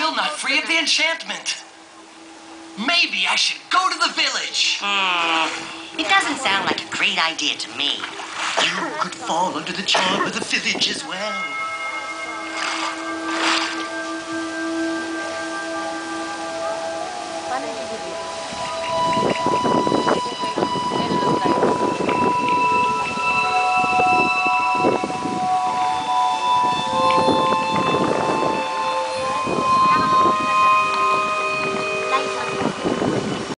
still not free of the enchantment. Maybe I should go to the village. It doesn't sound like a great idea to me. You could fall under the charm of the village as well.